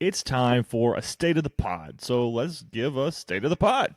It's time for a State of the Pod. So let's give a State of the Pod.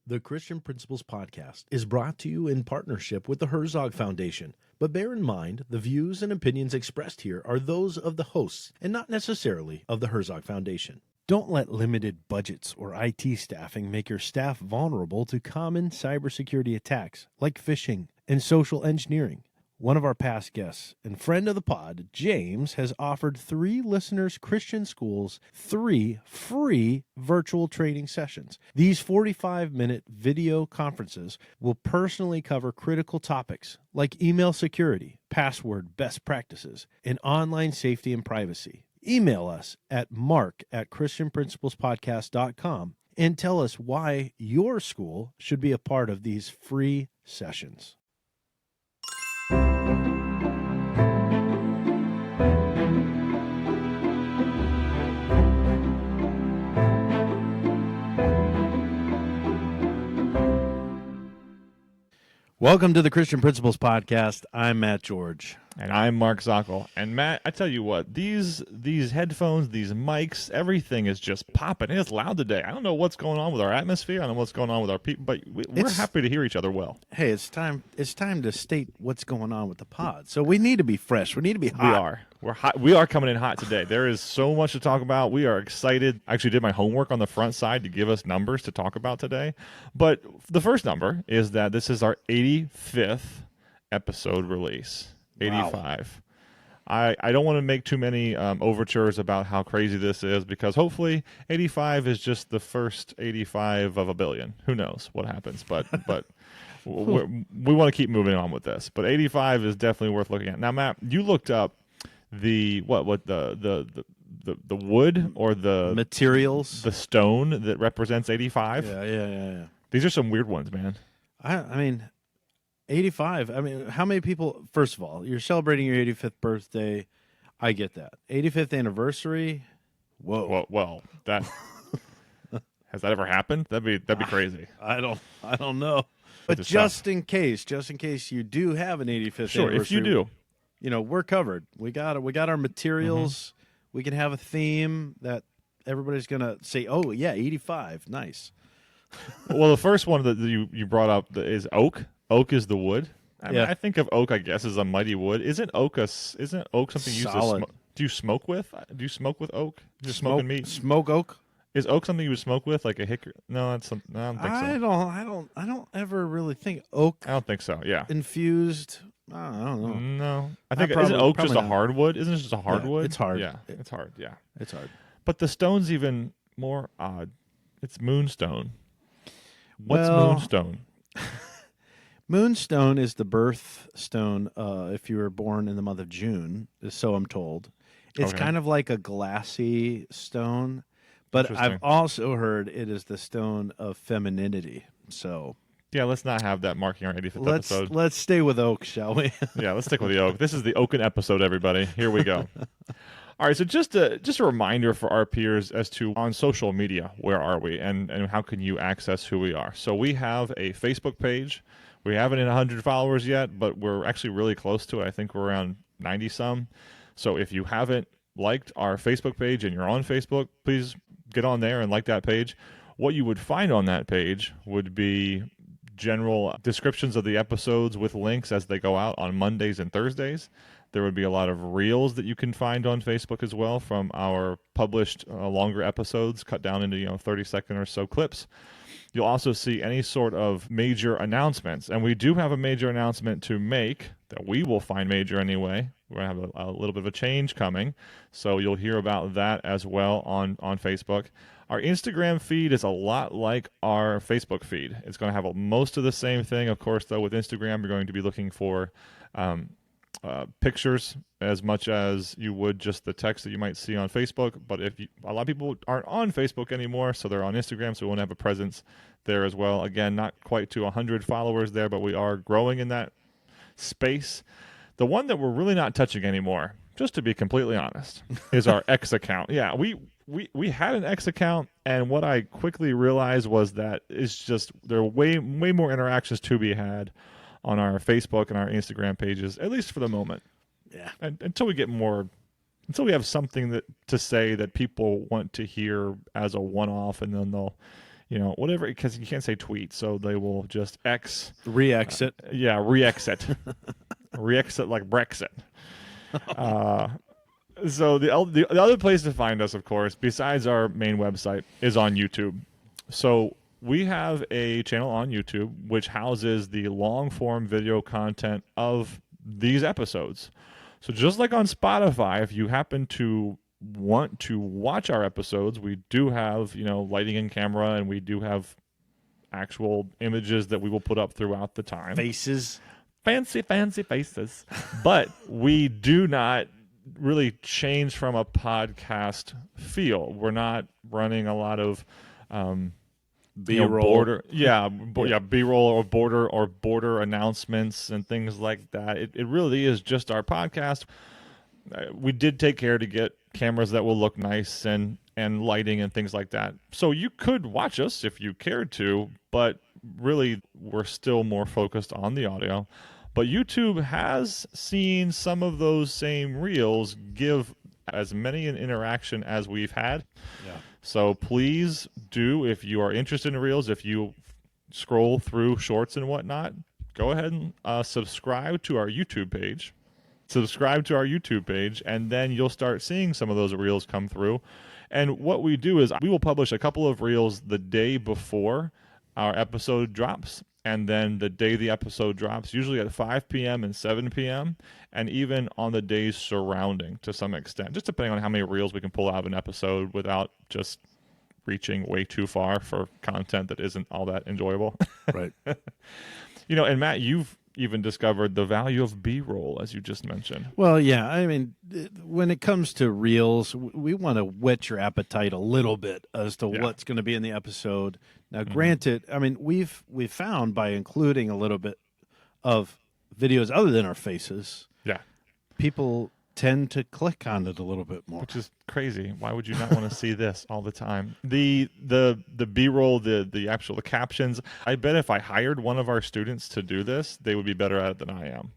The Christian Principles Podcast is brought to you in partnership with the Herzog Foundation. But bear in mind, the views and opinions expressed here are those of the hosts and not necessarily of the Herzog Foundation. Don't let limited budgets or IT staffing make your staff vulnerable to common cybersecurity attacks like phishing and social engineering. One of our past guests and friend of the pod, James, has offered 3 listeners' Christian schools 3 free virtual training sessions. These 45-minute video conferences will personally cover critical topics like email security, password best practices, and online safety and privacy. Email us at mark@christianprinciplespodcast.com and tell us why your school should be a part of these free sessions. Welcome to the Christian Principles Podcast. I'm Matt George. And I'm Mark Zockel. And Matt, I tell you what, these headphones, these mics, everything is just popping. It's loud today. I don't know what's going on with our atmosphere. I don't know what's going on with our people, but we're happy to hear each other well. Hey, it's time to state what's going on with the pod. So we need to be fresh. We need to be hot. We are. We're hot. We are coming in hot today. There is so much to talk about. We are excited. I actually did my homework on the front side to give us numbers to talk about today. But the first number is that this is our 85th episode release. 85. Wow. I don't want to make too many overtures about how crazy this is, because hopefully 85 is just the first 85 of a billion. Who knows what happens? But we want to keep moving on with this. But 85 is definitely worth looking at. Now, Matt, you looked up the wood or the materials, the stone that represents 85. Yeah. These are some weird ones, man. I mean, 85. I mean, how many people? First of all, you're celebrating your 85th birthday. I get that. 85th anniversary. Whoa. Well, that has that ever happened? That'd be crazy. I don't know. But just in case you do have an 85th sure, anniversary, if you do, we're covered. We got our materials. Mm-hmm. We can have a theme that everybody's gonna say, "Oh yeah, 85, nice." Well, the first one that you brought up is oak. Oak is the wood. I mean, I think of oak, I guess, as a mighty wood. Isn't oak something you use to smoke? Do you smoke with? Do you smoke with oak? You're smoking meat. Smoke oak. Is oak something you would smoke with, like a hickory? No, I don't think so. I don't ever really think oak. I don't think so. Yeah. Infused. I don't know. No, I think isn't oak just a hardwood? Isn't it just a hardwood? Yeah, it's hard. Yeah, it's hard. Yeah, it's hard. But the stone's even more odd. It's moonstone. What's moonstone? Moonstone is the birth stone if you were born in the month of June, so I'm told. It's kind of like a glassy stone, but I've also heard it is the stone of femininity. So yeah, let's not have that marking our 85th episode. Let's stay with oak, shall we? Yeah, let's stick with the oak. This is the oaken episode, everybody. Here we go. All right, so just a reminder for our peers as to on social media, where are we and how can you access who we are? So we have a Facebook page. We haven't hit 100 followers yet, but we're actually really close to it. I think we're around 90-some. So if you haven't liked our Facebook page and you're on Facebook, please get on there and like that page. What you would find on that page would be general descriptions of the episodes with links as they go out on Mondays and Thursdays. There would be a lot of reels that you can find on Facebook as well from our published longer episodes, cut down into 30-second or so clips. You'll also see any sort of major announcements. And we do have a major announcement to make that we will find major anyway. We're going to have a little bit of a change coming. So you'll hear about that as well on Facebook. Our Instagram feed is a lot like our Facebook feed. It's going to have most of the same thing. Of course, though, with Instagram, you're going to be looking for pictures as much as you would just the text that you might see on Facebook. But a lot of people aren't on Facebook anymore, so they're on Instagram, so we want to have a presence there as well. Again, not quite to 100 followers there, but we are growing in that space. The one that we're really not touching anymore, just to be completely honest, is our X account. Yeah, we had an X account, and what I quickly realized was that it's just there are way more interactions to be had on our Facebook and our Instagram pages, at least for the moment. Yeah. Until we get more until we have something to say that people want to hear as a one-off, and then they'll, whatever, because you can't say tweet, so they will just re-exit. Re-exit, re-exit like Brexit. So the other place to find us, of course, besides our main website, is on YouTube. So we have a channel on YouTube which houses the long-form video content of these episodes. So just like on Spotify, if you happen to want to watch our episodes, we do have, lighting and camera, and we do have actual images that we will put up throughout the time. Faces. Fancy faces. But we do not really change from a podcast feel. We're not running a lot of B-roll. Border, B-roll or border announcements and things like that. It really is just our podcast. We did take care to get cameras that will look nice and lighting and things like that. So you could watch us if you cared to, but really we're still more focused on the audio. But YouTube has seen some of those same reels give as many an interaction as we've had. Yeah. So please do, if you are interested in reels, if you scroll through shorts and whatnot, go ahead and subscribe to our YouTube page. And then you'll start seeing some of those reels come through. And what we do is we will publish a couple of reels the day before our episode drops, and then the day the episode drops, usually at 5 p.m. and 7 p.m., and even on the days surrounding to some extent, just depending on how many reels we can pull out of an episode without just reaching way too far for content that isn't all that enjoyable. Right. And Matt, you've even discovered the value of B-roll, as you just mentioned. Well, yeah. I mean, when it comes to reels, we want to whet your appetite a little bit as to what's going to be in the episode. Now, granted, I mean, we've found by including a little bit of videos other than our faces, people tend to click on it a little bit more, which is crazy. Why would you not want to see this all the time? The B-roll, the captions. I bet if I hired one of our students to do this, they would be better at it than I am.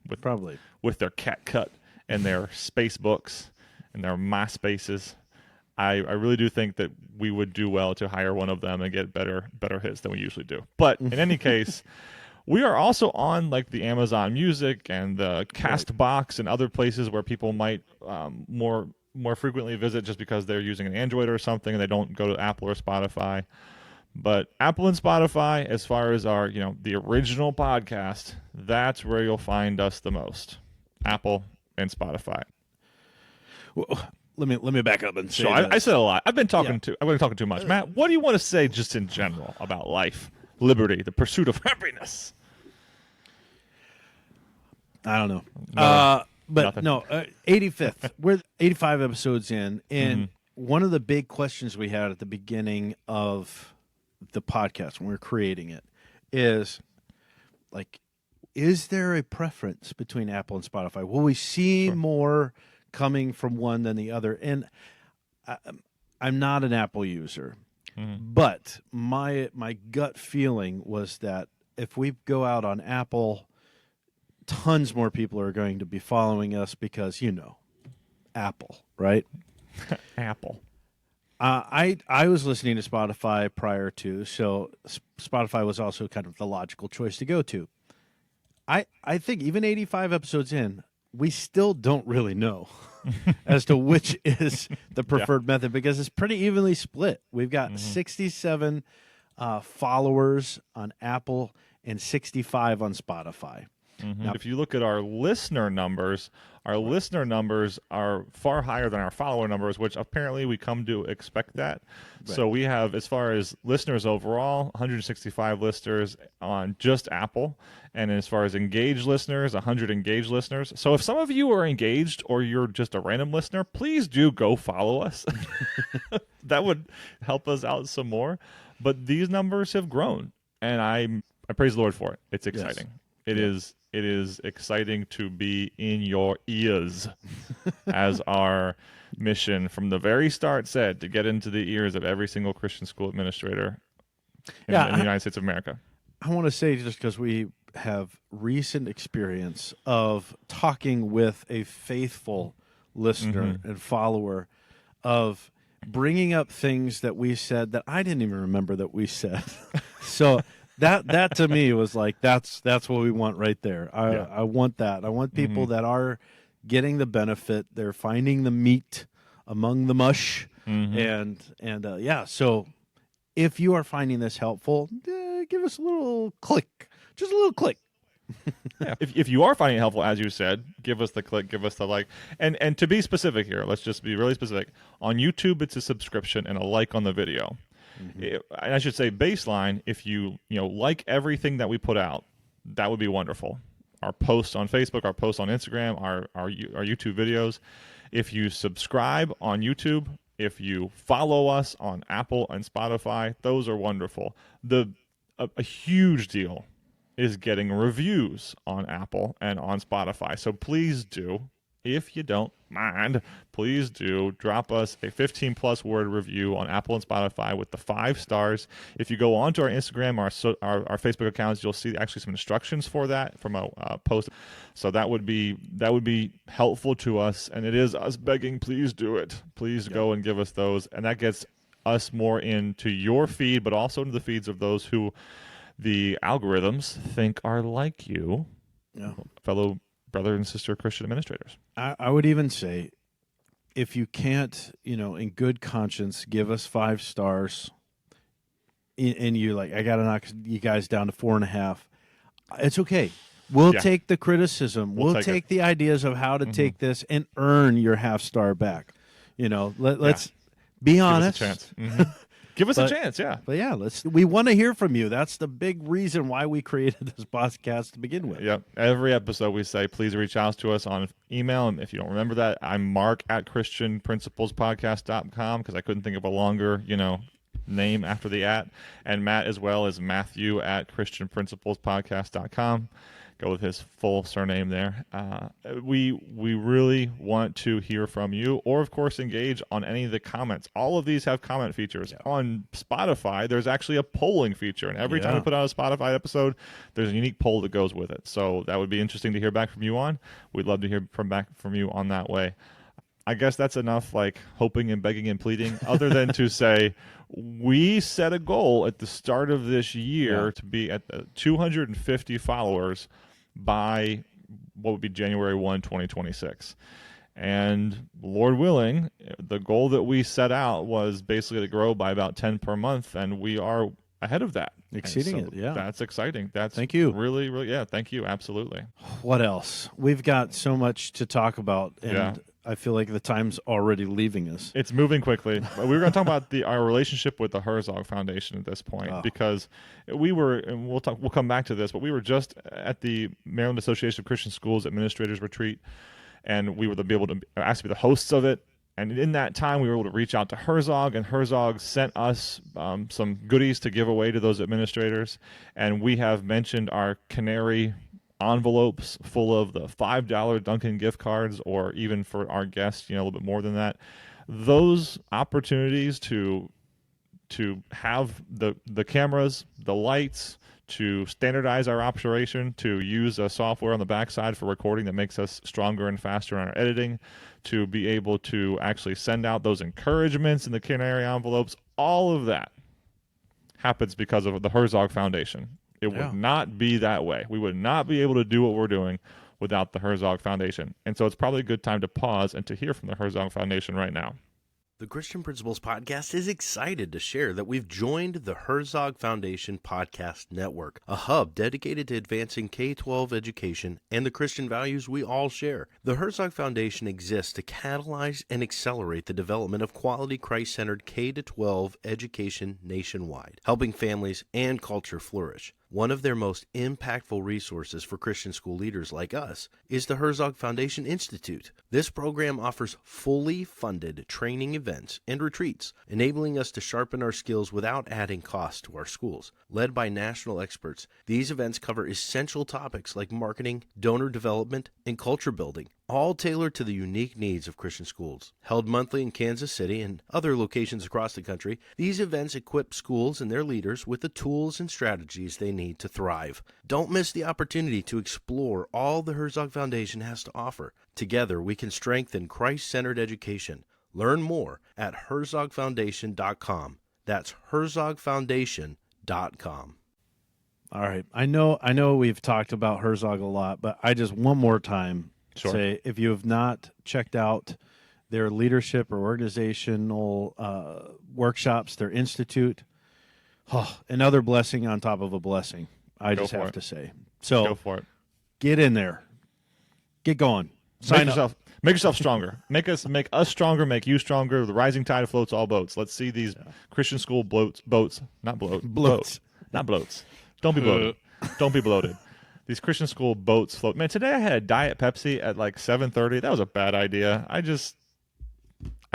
With their CapCut and their space books and their MySpaces. I really do think that we would do well to hire one of them and get better hits than we usually do. But in any case, we are also on like the Amazon Music and the Castbox and other places where people might more frequently visit just because they're using an Android or something and they don't go to Apple or Spotify. But Apple and Spotify, as far as our the original podcast, that's where you'll find us the most. Apple and Spotify. Well, let me back up and say I said a lot. I've been talking too much. Matt, what do you want to say just in general about life, liberty, the pursuit of happiness? I don't know. But Nothing. no, 85th. We're 85 episodes in, and one of the big questions we had at the beginning of the podcast when we were creating it is, like, is there a preference between Apple and Spotify? Will we see more coming from one than the other? And I'm not an Apple user, but my gut feeling was that if we go out on Apple, tons more people are going to be following us because, Apple, right? Apple. I was listening to Spotify prior to, so Spotify was also kind of the logical choice to go to. I think even 85 episodes in, we still don't really know as to which is the preferred method because it's pretty evenly split. We've got 67 followers on Apple and 65 on Spotify. Now, if you look at our listener numbers are far higher than our follower numbers, which apparently we come to expect that. Right. So we have, as far as listeners overall, 165 listeners on just Apple. And as far as engaged listeners, 100 engaged listeners. So if some of you are engaged or you're just a random listener, please do go follow us. That would help us out some more. But these numbers have grown, and I praise the Lord for it. It's exciting. Yes. It is exciting to be in your ears, as our mission from the very start said, to get into the ears of every single Christian school administrator in the United States of America. I want to say, just because we have recent experience of talking with a faithful listener and follower of bringing up things that we said that I didn't even remember that we said. So that to me was like, that's what we want right there. I want that. I want people that are getting the benefit. They're finding the meat among the mush. And so if you are finding this helpful, give us a little click, just a little click. Yeah. If you are finding it helpful, as you said, give us the click, give us the like. And to be specific here, let's just be really specific. On YouTube, it's a subscription and a like on the video. And I should say baseline, if you like everything that we put out, that would be wonderful. Our posts on Facebook, our posts on Instagram, our YouTube videos. If you subscribe on YouTube, if you follow us on Apple and Spotify, those are wonderful. A huge deal is getting reviews on Apple and on Spotify. So please do, if you don't mind, please do drop us a 15-plus word review on Apple and Spotify with the 5 stars. If you go onto our Instagram, our Facebook accounts, you'll see actually some instructions for that from a post. So that would be helpful to us, and it is us begging, please do it. Please go and give us those, and that gets us more into your feed, but also into the feeds of those who the algorithms think are like you, fellow brother and sister Christian administrators. I would even say, if you can't, in good conscience, give us 5 stars, and you're like, I got to knock you guys down to 4.5, it's okay. We'll take the criticism. We'll take the ideas of how to take this and earn your half-star back. Let's be honest. Give us a chance. Give us a chance, yeah. But yeah, we want to hear from you. That's the big reason why we created this podcast to begin with. Yep. Every episode we say, please reach out to us on email. And if you don't remember that, I'm Mark at ChristianPrinciplesPodcast.com because I couldn't think of a longer, name after the @ and Matt as well as Matthew at ChristianPrinciplesPodcast.com. Go with his full surname there. We really want to hear from you, or of course engage on any of the comments. All of these have comment features. On Spotify, there's actually a polling feature, and every time we put out a Spotify episode, there's a unique poll that goes with it. So that would be interesting to hear back from you on. We'd love to hear back from you on that way. I guess that's enough like hoping and begging and pleading, other than to say we set a goal at the start of this year to be at 250 followers by what would be January 1, 2026. And Lord willing, the goal that we set out was basically to grow by about 10 per month, and we are ahead of that. Exceeding it, yeah. That's exciting. Thank you. Really, really, thank you, absolutely. What else? We've got so much to talk about, and I feel like the time's already leaving us. It's moving quickly. We were going to talk about our relationship with the Herzog Foundation at this point, because and we'll come back to this, but we were just at the Maryland Association of Christian Schools Administrators Retreat, and we were able to ask to be the hosts of it. And in that time, we were able to reach out to Herzog, and Herzog sent us some goodies to give away to those administrators. And we have mentioned our Canary envelopes full of the $5 Dunkin' gift cards, or even for our guests, a little bit more than that. Those opportunities to have the cameras, the lights, to standardize our operation, to use a software on the backside for recording that makes us stronger and faster in our editing, to be able to actually send out those encouragements in the Canary envelopes, all of that happens because of the Herzog Foundation. It would not be that way. We would not be able to do what we're doing without the Herzog Foundation. And so it's probably a good time to pause and to hear from the Herzog Foundation right now. The Christian Principles Podcast is excited to share that we've joined the Herzog Foundation Podcast Network, a hub dedicated to advancing K-12 education and the Christian values we all share. The Herzog Foundation exists to catalyze and accelerate the development of quality Christ-centered K-12 education nationwide, helping families and culture flourish. One of their most impactful resources for Christian school leaders like us is the Herzog Foundation Institute. This program offers fully funded training events and retreats, enabling us to sharpen our skills without adding cost to our schools. Led by national experts, these events cover essential topics like marketing, donor development, and culture building, all tailored to the unique needs of Christian schools. Held monthly in Kansas City and other locations across the country, these events equip schools and their leaders with the tools and strategies they need to thrive. Don't miss the opportunity to explore all the Herzog Foundation has to offer. Together, we can strengthen Christ-centered education. Learn more at herzogfoundation.com. That's herzogfoundation.com. All right. I know we've talked about Herzog a lot, but I just one more time say, if you have not checked out their leadership or organizational workshops, their institute, another blessing on top of a blessing, I just have to say. So go for it. Get in there. Get going. Sign up. Make yourself stronger. Make us stronger. Make you stronger. The rising tide floats all boats. Let's see these Christian school boats. Not bloats. Not bloats. Don't be bloated. Don't be bloated. These Christian school boats float. Man, today I had a Diet Pepsi at like 7:30. That was a bad idea. I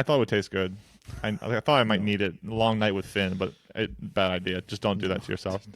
thought it would taste good. I thought I might need it. A long night with Finn, but bad idea. Just don't do that to yourself.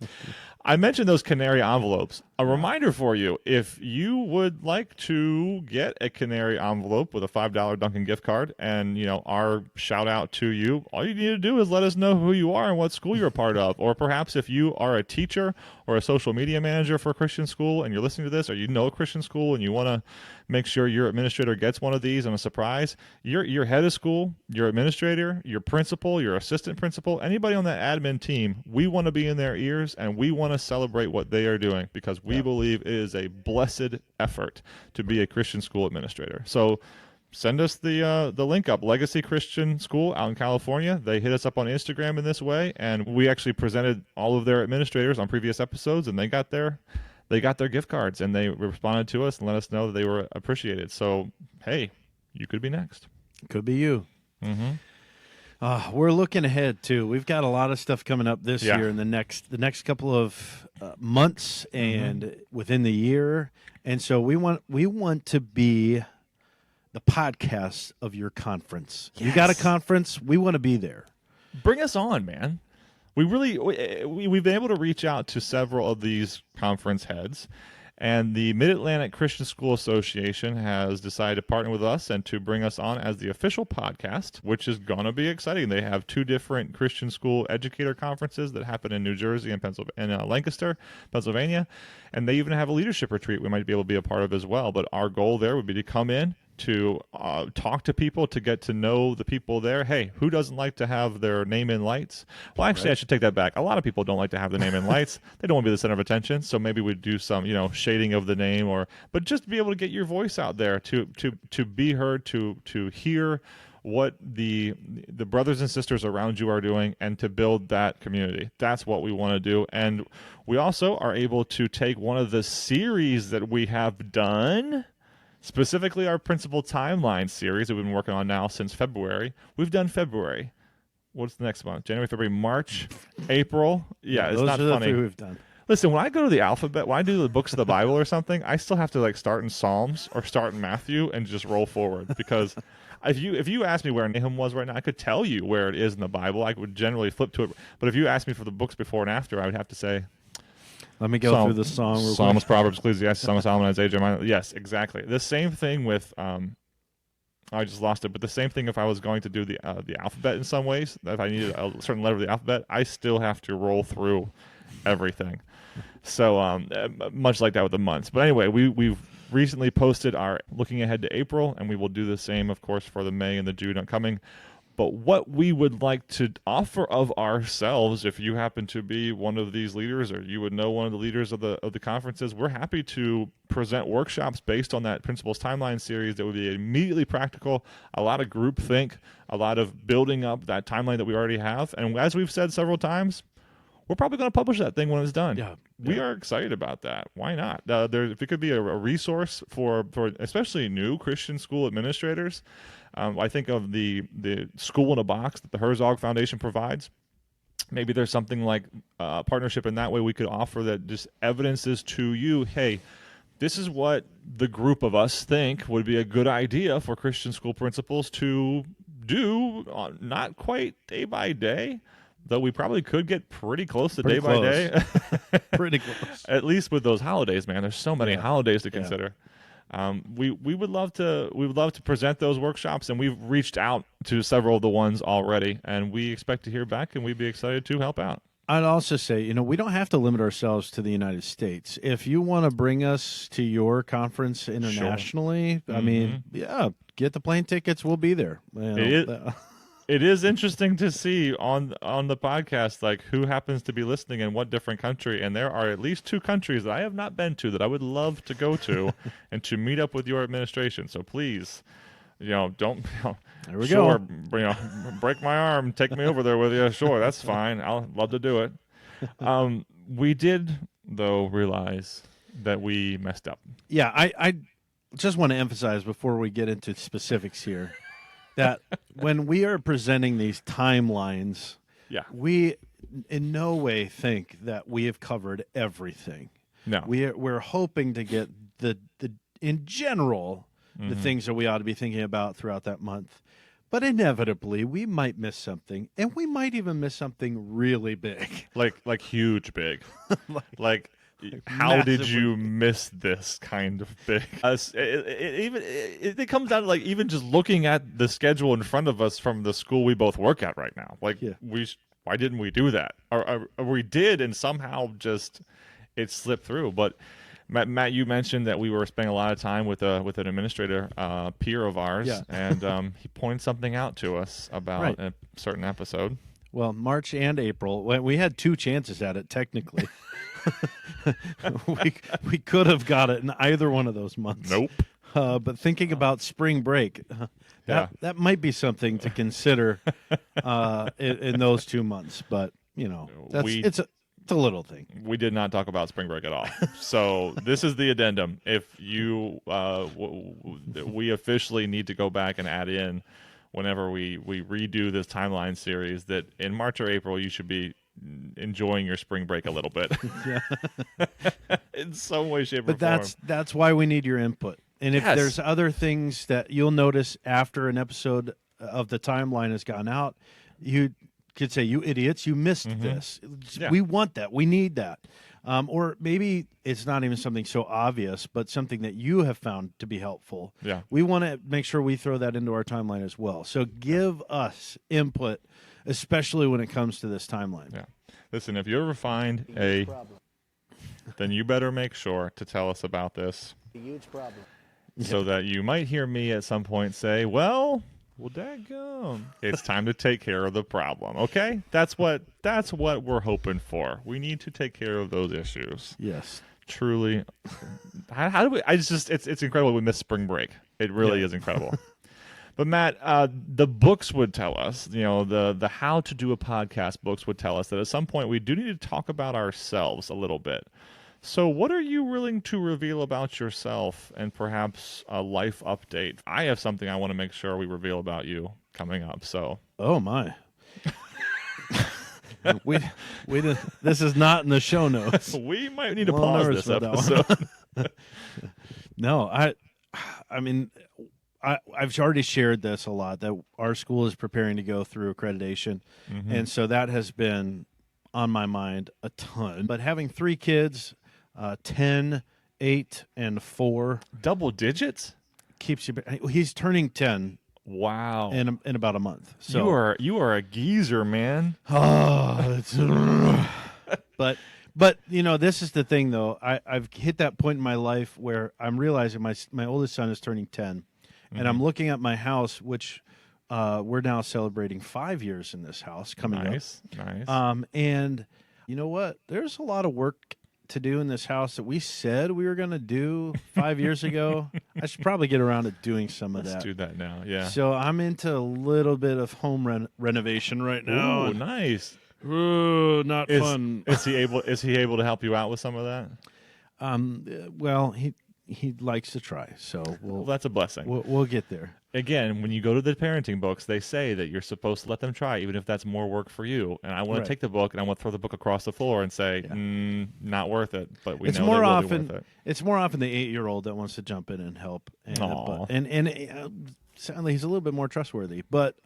I mentioned those Canary envelopes. A reminder for you, if you would like to get a Canary envelope with a $5 Dunkin' gift card and, our shout out to you, all you need to do is let us know who you are and what school you're a part of. Or perhaps if you are a teacher or a social media manager for a Christian school and you're listening to this, or you know a Christian school and you want to make sure your administrator gets one of these and a surprise, your head of school, your administrator, your principal, your assistant principal, anybody on that admin team, we want to be in their ears and we want to celebrate what they are doing because we believe it is a blessed effort to be a Christian school administrator. So send us the link up. Legacy Christian School out in California. They hit us up on Instagram in this way, and we actually presented all of their administrators on previous episodes, and they got their gift cards, and they responded to us and let us know that they were appreciated. So, hey, you could be next. Could be you. Mm-hmm. We're looking ahead too. We've got a lot of stuff coming up this year and the next couple of months and within the year, and so we want to be the podcast of your conference. Yes. You got a conference? We want to be there. Bring us on, man. We've been able to reach out to several of these conference heads. And the Mid-Atlantic Christian School Association has decided to partner with us and to bring us on as the official podcast, which is going to be exciting. They have 2 different Christian school educator conferences that happen in New Jersey and Lancaster, Pennsylvania. And they even have a leadership retreat we might be able to be a part of as well. But our goal there would be to come in, to talk to people, to get to know the people there. Hey, who doesn't like to have their name in lights? Well, actually, I should take that back. A lot of people don't like to have their name in lights. They don't want to be the center of attention. So maybe we'd do some, shading of the name, but just to be able to get your voice out there, to be heard, to hear what the brothers and sisters around you are doing, and to build that community. That's what we want to do. And we also are able to take one of the series that we have done, specifically our Principal Timeline series that we've been working on now since February. We've done February. What's the next month? January, February, March, April. Yeah, it's not funny. Those are the 3 we've done. Listen, when I go to the alphabet, when I do the books of the Bible or something, I still have to start in Psalms or start in Matthew and just roll forward. Because if you ask me where Nahum was right now, I could tell you where it is in the Bible. I would generally flip to it. But if you ask me for the books before and after, I would have to say, let me go through the song. Psalms, Proverbs, Ecclesiastes, Song of Solomon, Isaiah, Jeremiah. Yes, exactly. The same thing with I just lost it, but the same thing if I was going to do the alphabet in some ways. If I needed a certain letter of the alphabet, I still have to roll through everything. So much like that with the months. But anyway, we've recently posted our looking ahead to April, and we will do the same, of course, for the May and the June upcoming. But what we would like to offer of ourselves, if you happen to be one of these leaders or you would know one of the leaders of the conferences, we're happy to present workshops based on that Principles Timeline series that would be immediately practical, a lot of groupthink, a lot of building up that timeline that we already have. And as we've said several times, we're probably going to publish that thing when it's done. Yeah. We are excited about that. Why not? If it could be a resource for especially new Christian school administrators, I think of the school in a box that the Herzog Foundation provides. Maybe there's something like a partnership in that way we could offer that just evidences to you, hey, this is what the group of us think would be a good idea for Christian school principals to do, not quite day by day, though we probably could get pretty close to day by day. Pretty close. At least with those holidays, man. There's so many holidays to consider. We would love to present those workshops, and we've reached out to several of the ones already, and we expect to hear back, and we'd be excited to help out. I'd also say, we don't have to limit ourselves to the United States. If you want to bring us to your conference internationally, I mean, yeah, get the plane tickets. We'll be there. It is interesting to see on the podcast, like, who happens to be listening in what different country, and there are at least 2 countries that I have not been to that I would love to go to and to meet up with your administration. So please, don't there we go. Break my arm, take me over there with you. Sure, that's fine. I'll love to do it. We did, though, realize that we messed up. Yeah, I just want to emphasize before we get into specifics here that when we are presenting these timelines, we in no way think that we have covered everything. No, we're hoping to get the in general the things that we ought to be thinking about throughout that month. But inevitably, we might miss something, and we might even miss something really big, like huge big, like. How did you miss this kind of big? It comes down to, like, even just looking at the schedule in front of us from the school we both work at right now. Like, why didn't we do that? Or we did, and somehow just it slipped through. But Matt, you mentioned that we were spending a lot of time with an administrator peer of ours, and he pointed something out to us about a certain episode. Well, March and April, we had 2 chances at it technically. we could have got it in either one of those months. Nope. But thinking about spring break, that might be something to consider in those 2 months. But it's a little thing. We did not talk about spring break at all. So this is the addendum. If you, we officially need to go back and add in whenever we redo this timeline series that in March or April you should be enjoying your spring break a little bit. In some way, shape, or form. But that's why we need your input. And if there's other things that you'll notice after an episode of the timeline has gone out, you could say, you idiots, you missed this. We want that. We need that. Or maybe it's not even something so obvious, but something that you have found to be helpful. Yeah. We want to make sure we throw that into our timeline as well. So give us input, especially when it comes to this timeline. Yeah. Listen, if you ever find then you better make sure to tell us about this. A huge problem. So that you might hear me at some point say, well, dadgum, it's time to take care of the problem. Okay? That's what we're hoping for. We need to take care of those issues. Yes. Truly. How do we? It's incredible we missed spring break. It really is incredible. But Matt, the books would tell us, the how to do a podcast books would tell us that at some point we do need to talk about ourselves a little bit. So what are you willing to reveal about yourself and perhaps a life update? I have something I want to make sure we reveal about you coming up. So. Oh my. we did, this is not in the show notes. We might need to pause this episode. No, I mean, I've already shared this a lot, that our school is preparing to go through accreditation. And so that has been on my mind a ton. But having 3 kids, 10, 8, and 4. Double digits? Keeps you. He's turning 10. Wow. In about a month. So you are a geezer, man. Oh, but this is the thing though. I've hit that point in my life where I'm realizing my oldest son is turning 10, and I'm looking at my house, which we're now celebrating 5 years in this house coming up. Nice. And you know what? There's a lot of work to do in this house that we said we were going to do 5 years ago. I should probably get around to doing some of that. Let's do that now, yeah. So I'm into a little bit of home renovation right now. Oh, nice. Ooh, not fun. Is he able to help you out with some of that? Well, he likes to try, so well, that's a blessing. We'll get there. Again, when you go to the parenting books, they say that you're supposed to let them try, even if that's more work for you. And I want to take the book and I want to throw the book across the floor and say, not worth it. But we know more they will often be worth it. It's more often the 8-year-old that wants to jump in and help. And sadly, he's a little bit more trustworthy. But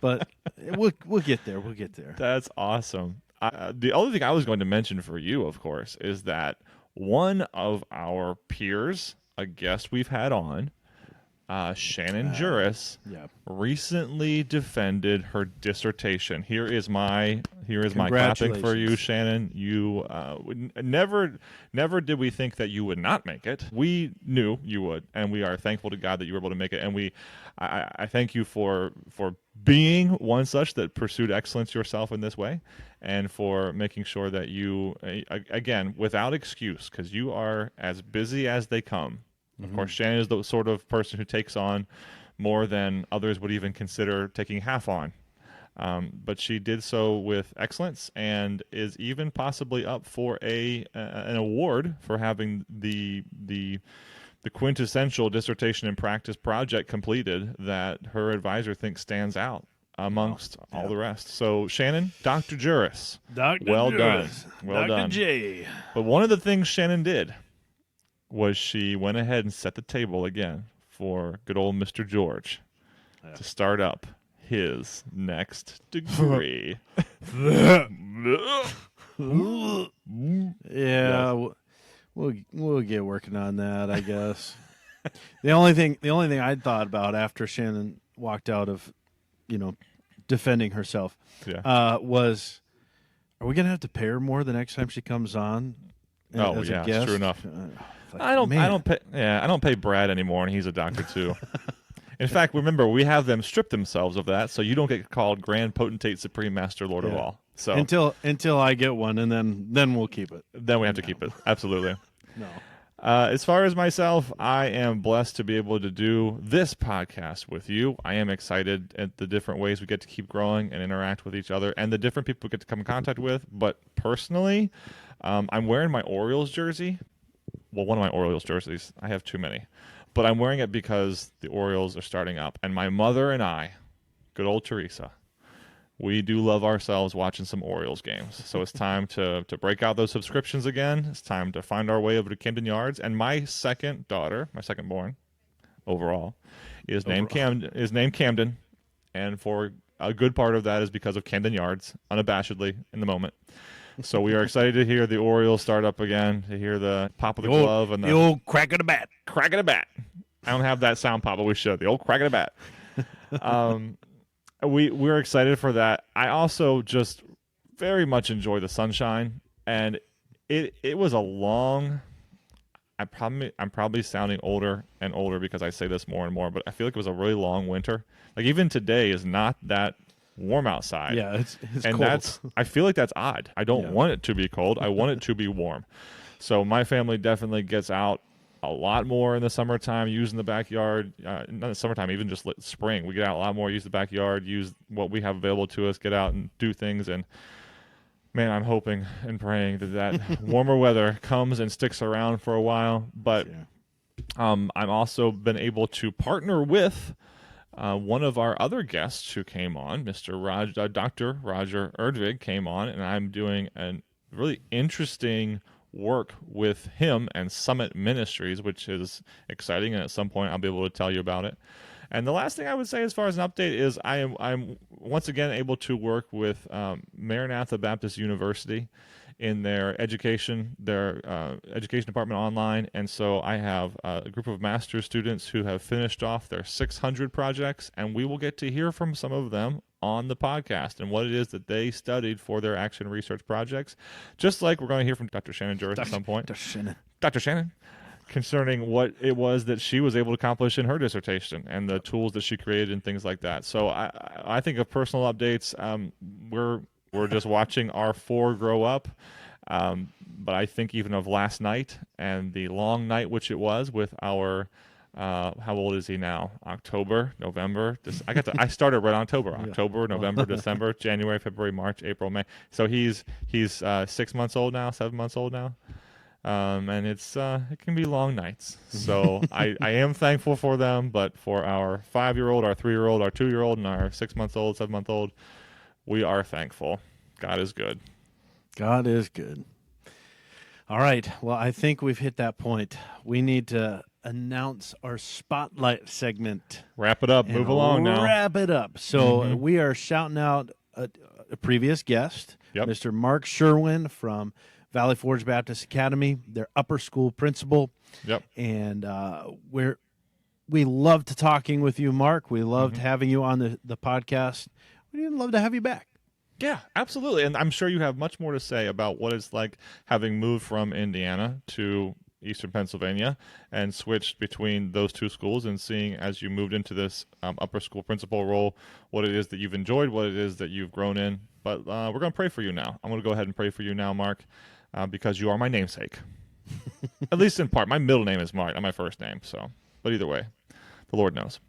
but we'll get there. We'll get there. That's awesome. The other thing I was going to mention for you, of course, is that one of our peers, a guest we've had on, Shannon Juris Yeah. recently defended her dissertation. Here is my clapping for you, Shannon. You never did we think that you would not make it. We knew you would, and we are thankful to God that you were able to make it. And I thank you for being one such that pursued excellence yourself in this way, and for making sure that you, again, without excuse, because you are as busy as they come. Of course, Shannon is the sort of person who takes on more than others would even consider taking half on. But she did so with excellence, and is even possibly up for an award for having the quintessential dissertation and practice project completed that her advisor thinks stands out amongst all the rest. So, Shannon, Dr. Juris, well done. Well done. Dr. J. But one of the things Shannon did was she went ahead and set the table again for good old Mr. George to start up his next degree. Yeah, we'll get working on that, I guess. The only thing I'd thought about after Shannon walked out of, defending herself, was, are we gonna have to pay her more the next time she comes on? As a guest? True enough. I don't pay Brad anymore, and he's a doctor too. In fact, remember, we have them strip themselves of that, so you don't get called Grand Potentate Supreme Master Lord of all. So until I get one, and then we'll keep it. Then we have to keep it. Absolutely. No. As far as myself, I am blessed to be able to do this podcast with you. I am excited at the different ways we get to keep growing and interact with each other, and the different people we get to come in contact with. But personally, I'm wearing my Orioles jersey. Well, one of my Orioles jerseys. I have too many. But I'm wearing it because the Orioles are starting up. And my mother and I, good old Teresa, we do love ourselves watching some Orioles games. So it's time to break out those subscriptions again. It's time to find our way over to Camden Yards. And my second daughter, my second born overall, is named Camden. And for a good part of that is because of Camden Yards, unabashedly in the moment. So we are excited to hear the Orioles start up again, to hear the pop of the glove and the old crack of the bat. Crack of the bat. I don't have that sound pop, but we should. The old crack of the bat. We're excited for that. I also just very much enjoy the sunshine, and it was a long. I'm probably sounding older and older because I say this more and more, but I feel like it was a really long winter. Like even today is not that warm outside. Yeah, it's and cold. I feel like that's odd. I don't want it to be cold. I want it to be warm. So my family definitely gets out a lot more in the summertime, using the backyard. Not in the summertime, even just spring. We get out a lot more, use the backyard, use what we have available to us, get out and do things. And man, I'm hoping and praying that warmer weather comes and sticks around for a while. But I'm also been able to partner with one of our other guests who came on, Dr. Roger Erdvig came on, and I'm doing a really interesting work with him and Summit Ministries, which is exciting, and at some point I'll be able to tell you about it. And the last thing I would say as far as an update is I'm once again able to work with Maranatha Baptist University in their education department online. And so I have a group of master's students who have finished off their 600 projects, and we will get to hear from some of them on the podcast and what it is that they studied for their action research projects. Just like we're going to hear from Dr. Shannon Juris at some point. Dr. Shannon. Concerning what it was that she was able to accomplish in her dissertation and the tools that she created and things like that. So I think of personal updates. We're just watching our four grow up. But I think even of last night and the long night which it was with our how old is he now? October, November. I started right on October. October, November, December, January, February, March, April, May. So he's 6 months old now, 7 months old now. And it can be long nights. So I am thankful for them, but for our 5-year-old, our 3-year-old, our 2-year-old, and our 6-month-old, 7-month-old, we are thankful. God is good. God is good. All right. Well, I think we've hit that point. We need to announce our spotlight segment. Wrap it up. Move along now. Wrap it up. So we are shouting out a previous guest, Mr. Mark Sherwin from Valley Forge Baptist Academy, their upper school principal. Yep. And We loved talking with you, Mark. We loved having you on the podcast. We'd love to have you back. Yeah, absolutely. And I'm sure you have much more to say about what it's like having moved from Indiana to Eastern Pennsylvania and switched between those two schools, and seeing as you moved into this upper school principal role, what it is that you've enjoyed, what it is that you've grown in. But we're going to pray for you now. I'm going to go ahead and pray for you now, Mark, because you are my namesake. At least in part. My middle name is Mark, not my first name. So, but either way, the Lord knows.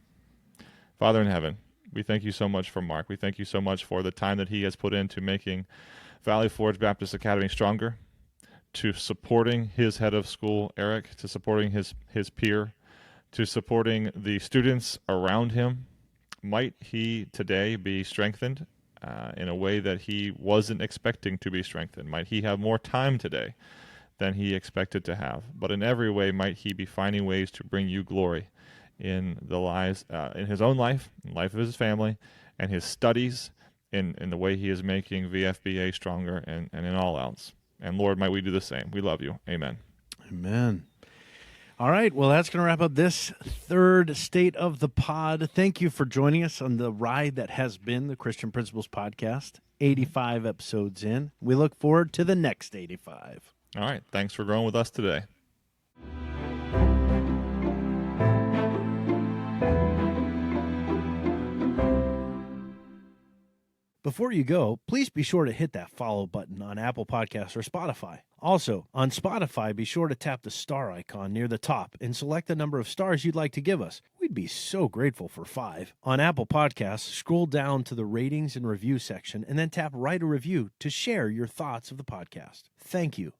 Father in heaven, we thank you so much for Mark. We thank you so much for the time that he has put into making Valley Forge Baptist Academy stronger, to supporting his head of school, Eric, to supporting his peer, to supporting the students around him. Might he today be strengthened in a way that he wasn't expecting to be strengthened? Might he have more time today than he expected to have? But in every way, might he be finding ways to bring you glory in the lives, in his own life, in the life of his family, and his studies, in the way he is making VFBA stronger, and in all else. And Lord, might we do the same. We love you. Amen. Amen. All right. Well, that's going to wrap up this third State of the Pod. Thank you for joining us on the ride that has been the Christian Principles Podcast. 85 episodes in. We look forward to the next 85. All right. Thanks for growing with us today. Before you go, please be sure to hit that follow button on Apple Podcasts or Spotify. Also, on Spotify, be sure to tap the star icon near the top and select the number of stars you'd like to give us. We'd be so grateful for 5. On Apple Podcasts, scroll down to the ratings and review section and then tap Write a Review to share your thoughts of the podcast. Thank you.